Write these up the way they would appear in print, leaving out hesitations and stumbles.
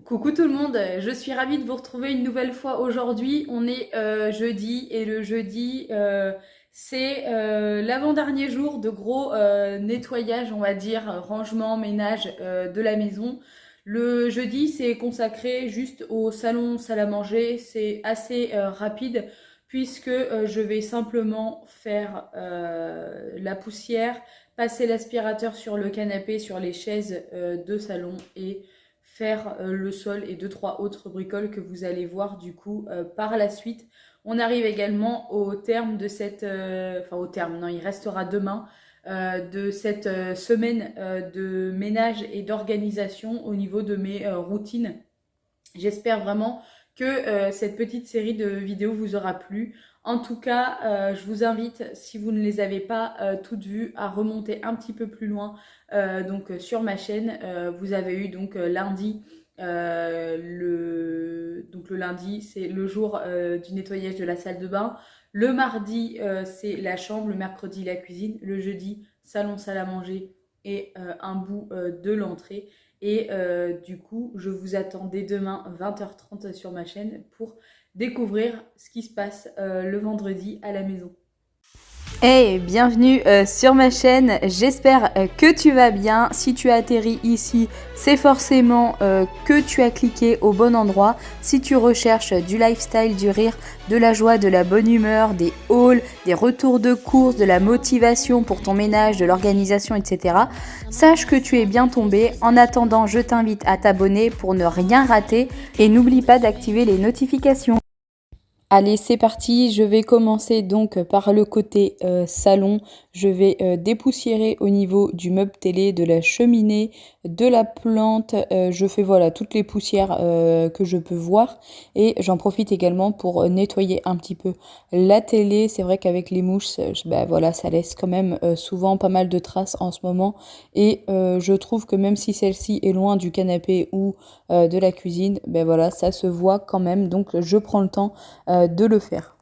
Coucou tout le monde, je suis ravie de vous retrouver une nouvelle fois aujourd'hui. On est jeudi et le jeudi, c'est l'avant-dernier jour de gros nettoyage, on va dire, rangement, ménage de la maison. Le jeudi, c'est consacré juste au salon, salle à manger. C'est assez rapide puisque je vais simplement faire la poussière, passer l'aspirateur sur le canapé, sur les chaises de salon et faire le sol et deux trois autres bricoles que vous allez voir du coup par la suite. On arrive également au terme de cette, enfin au terme, non, il restera demain de cette semaine de ménage et d'organisation au niveau de mes routines. J'espère vraiment que cette petite série de vidéos vous aura plu. En tout cas, je vous invite, si vous ne les avez pas toutes vues, à remonter un petit peu plus loin sur ma chaîne. Vous avez eu donc lundi, donc le lundi, c'est le jour du nettoyage de la salle de bain. Le mardi, c'est la chambre. Le mercredi, la cuisine. Le jeudi, salon, salle à manger et un bout de l'entrée. Et du coup, je vous attends dès demain 20h30 sur ma chaîne pour découvrir ce qui se passe le vendredi à la maison. Hey, bienvenue sur ma chaîne, j'espère que tu vas bien. Si tu as atterri ici, c'est forcément que tu as cliqué au bon endroit. Si tu recherches du lifestyle, du rire, de la joie, de la bonne humeur, des hauls, des retours de course, de la motivation pour ton ménage, de l'organisation, etc., sache que tu es bien tombé. En attendant, je t'invite à t'abonner pour ne rien rater et n'oublie pas d'activer les notifications. Allez, c'est parti. Je vais commencer donc par le côté salon. Je vais dépoussiérer au niveau du meuble télé, de la cheminée, de la plante. Je fais voilà toutes les poussières que je peux voir. Et j'en profite également pour nettoyer un petit peu la télé. C'est vrai qu'avec les mouches, voilà, ça laisse quand même souvent pas mal de traces en ce moment. Et je trouve que même si celle-ci est loin du canapé ou de la cuisine, voilà, ça se voit quand même. Donc je prends le temps de le faire.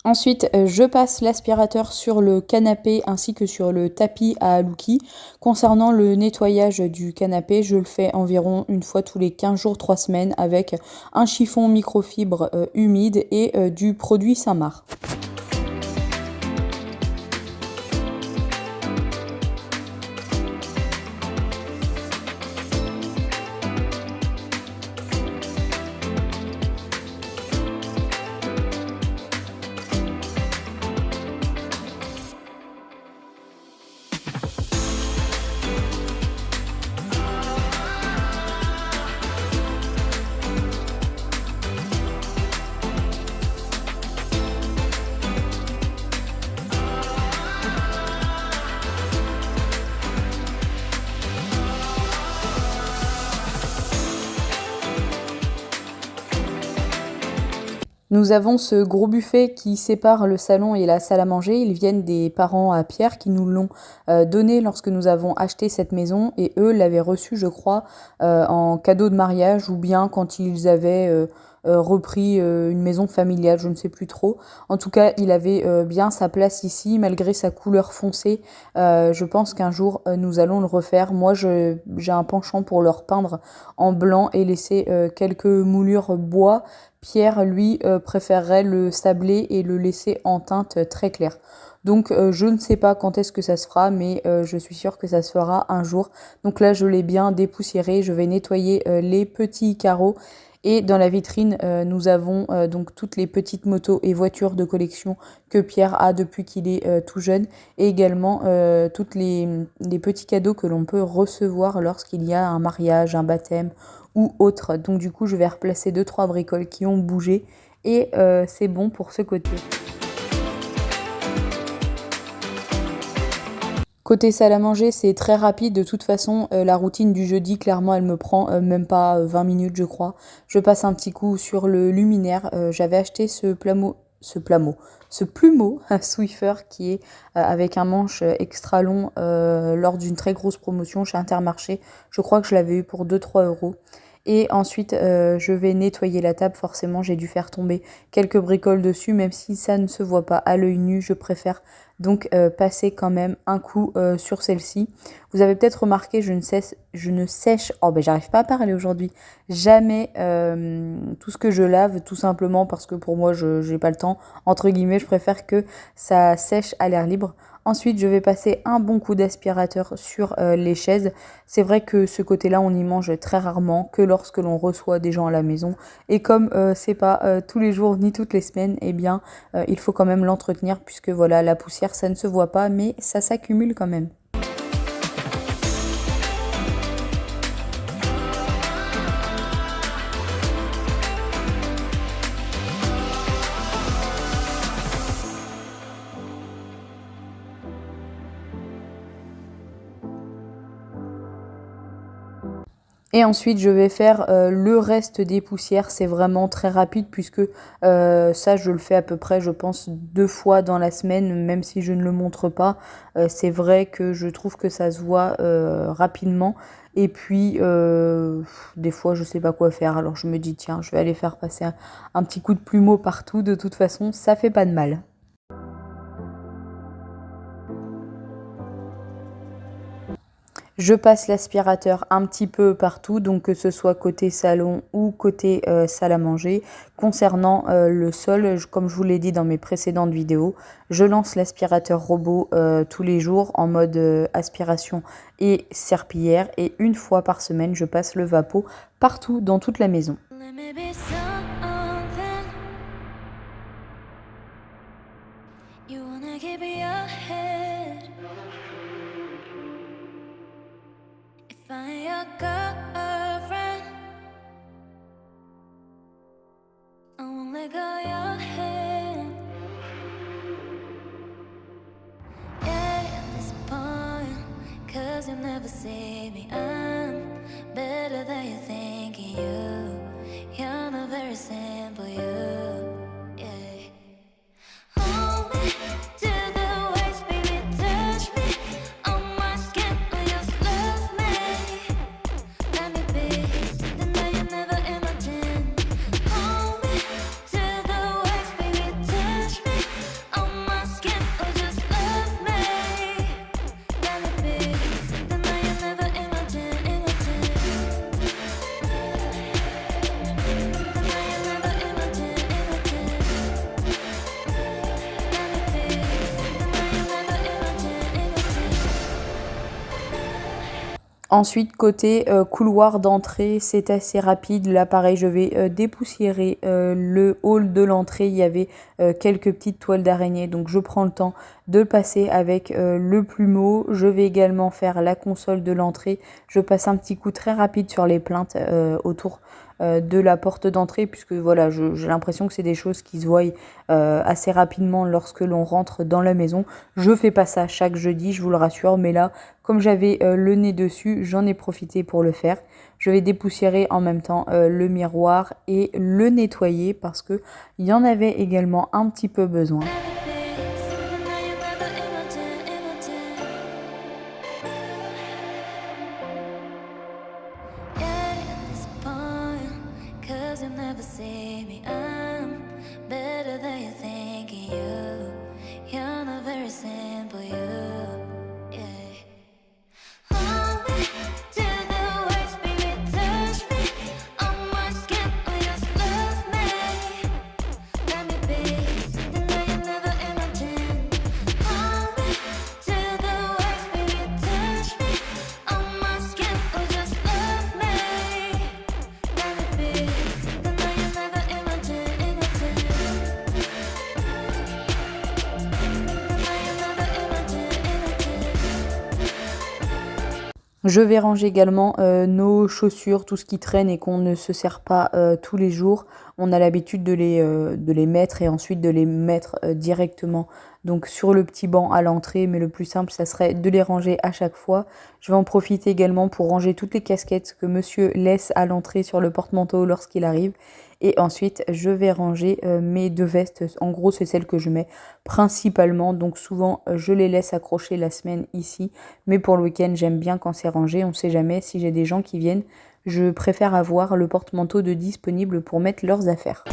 Ensuite, je passe l'aspirateur sur le canapé ainsi que sur le tapis à Alouki. Concernant le nettoyage du canapé, je le fais environ une fois tous les 15 jours, 3 semaines avec un chiffon microfibre humide et du produit Saint-Marc. Nous avons ce gros buffet qui sépare le salon et la salle à manger. Ils viennent des parents à Pierre qui nous l'ont donné lorsque nous avons acheté cette maison et eux l'avaient reçu, je crois, en cadeau de mariage ou bien quand ils avaient repris une maison familiale, je ne sais plus trop. En tout cas, il avait bien sa place ici, malgré sa couleur foncée. Je pense qu'un jour, nous allons le refaire. Moi, j'ai un penchant pour le repeindre en blanc et laisser quelques moulures bois. Pierre, lui, préférerait le sabler et le laisser en teinte très claire. Donc je ne sais pas quand est-ce que ça se fera, mais je suis sûre que ça se fera un jour. Donc là, je l'ai bien dépoussiéré. Je vais nettoyer les petits carreaux. Et dans la vitrine, nous avons donc toutes les petites motos et voitures de collection que Pierre a depuis qu'il est tout jeune. Et également toutes les petits cadeaux que l'on peut recevoir lorsqu'il y a un mariage, un baptême ou autre. Donc du coup, je vais replacer 2-3 bricoles qui ont bougé. Et c'est bon pour ce côté. Côté salle à manger, c'est très rapide. De toute façon, la routine du jeudi, clairement, elle me prend même pas 20 minutes, je crois. Je passe un petit coup sur le luminaire. J'avais acheté ce plumeau Swiffer qui est avec un manche extra long lors d'une très grosse promotion chez Intermarché. Je crois que je l'avais eu pour 2-3 euros. Et ensuite, je vais nettoyer la table. Forcément, j'ai dû faire tomber quelques bricoles dessus, même si ça ne se voit pas à l'œil nu. Je préfère donc passer quand même un coup sur celle-ci. Vous avez peut-être remarqué, je ne sèche, oh ben j'arrive pas à parler aujourd'hui, jamais tout ce que je lave, tout simplement parce que pour moi, je n'ai pas le temps. Entre guillemets, je préfère que ça sèche à l'air libre. Ensuite, je vais passer un bon coup d'aspirateur sur les chaises. C'est vrai que ce côté-là, on y mange très rarement, que lorsque l'on reçoit des gens à la maison. Et comme c'est pas tous les jours ni toutes les semaines, eh bien, il faut quand même l'entretenir puisque voilà, la poussière, ça ne se voit pas, mais ça s'accumule quand même. Et ensuite, je vais faire le reste des poussières. C'est vraiment très rapide puisque ça, je le fais à peu près, je pense, 2 fois dans la semaine, même si je ne le montre pas. C'est vrai que je trouve que ça se voit rapidement. Et puis, des fois, je sais pas quoi faire. Alors, je me dis, tiens, je vais aller faire passer un petit coup de plumeau partout. De toute façon, ça fait pas de mal. Je passe l'aspirateur un petit peu partout, donc que ce soit côté salon ou côté salle à manger. Concernant le sol, comme je vous l'ai dit dans mes précédentes vidéos, je lance l'aspirateur robot tous les jours en mode aspiration et serpillière. Et une fois par semaine, je passe le vapeau partout dans toute la maison. Find your girlfriend. I won't let go your hand. Yeah, at this point, 'cause you'll never see me. I'm better than you think you're not very simple, yeah. Hold me till the waist, baby, touch me on my skin, or just love me. Let me be something that you never imagined. Hold me till the waist, baby, touch me on my skin, or just love me. Let me be something that you never imagined. Ensuite, côté couloir d'entrée, c'est assez rapide. Là, pareil, je vais dépoussiérer le hall de l'entrée. Il y avait quelques petites toiles d'araignée, donc je prends le temps de passer avec le plumeau. Je vais également faire la console de l'entrée. Je passe un petit coup très rapide sur les plinthes autour de la porte d'entrée, puisque voilà, j'ai l'impression que c'est des choses qui se voient assez rapidement lorsque l'on rentre dans la maison. Je fais pas ça chaque jeudi, je vous le rassure, mais là, comme j'avais le nez dessus, j'en ai profité pour le faire. Je vais dépoussiérer en même temps le miroir et le nettoyer parce que il y en avait également un petit peu besoin. You'll never see Je vais ranger également nos chaussures, tout ce qui traîne et qu'on ne se sert pas tous les jours. On a l'habitude de les mettre et ensuite de les mettre directement donc sur le petit banc à l'entrée. Mais le plus simple, ça serait de les ranger à chaque fois. Je vais en profiter également pour ranger toutes les casquettes que monsieur laisse à l'entrée sur le porte-manteau lorsqu'il arrive. Et ensuite, je vais ranger mes 2 vestes. En gros, c'est celles que je mets principalement. Donc souvent, je les laisse accrocher la semaine ici. Mais pour le week-end, j'aime bien quand c'est rangé. On ne sait jamais si j'ai des gens qui viennent. Je préfère avoir le porte-manteau de disponible pour mettre leurs affaires.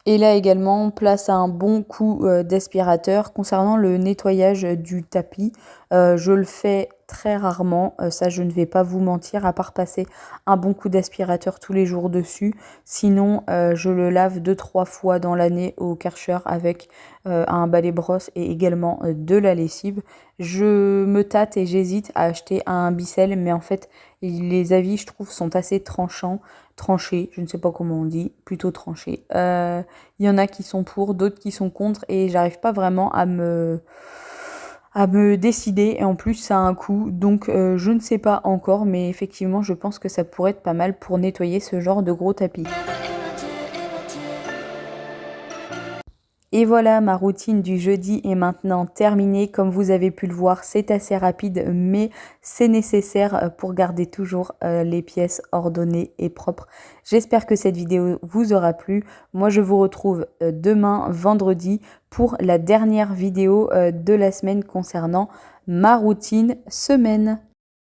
Et là également, place à un bon coup d'aspirateur. Concernant le nettoyage du tapis, je le fais très rarement. Ça, je ne vais pas vous mentir, à part passer un bon coup d'aspirateur tous les jours dessus. Sinon, je le lave 2-3 fois dans l'année au Karcher avec un balai brosse et également de la lessive. Je me tâte et j'hésite à acheter un Bicel, mais en fait, les avis, je trouve, sont assez tranchés, je ne sais pas comment on dit, plutôt tranchés. Il y en a qui sont pour, d'autres qui sont contre et j'arrive pas vraiment à me décider et en plus ça a un coût donc je ne sais pas encore mais effectivement je pense que ça pourrait être pas mal pour nettoyer ce genre de gros tapis. Et voilà, ma routine du jeudi est maintenant terminée. Comme vous avez pu le voir, c'est assez rapide, mais c'est nécessaire pour garder toujours les pièces ordonnées et propres. J'espère que cette vidéo vous aura plu. Moi, je vous retrouve demain, vendredi, pour la dernière vidéo de la semaine concernant ma routine semaine.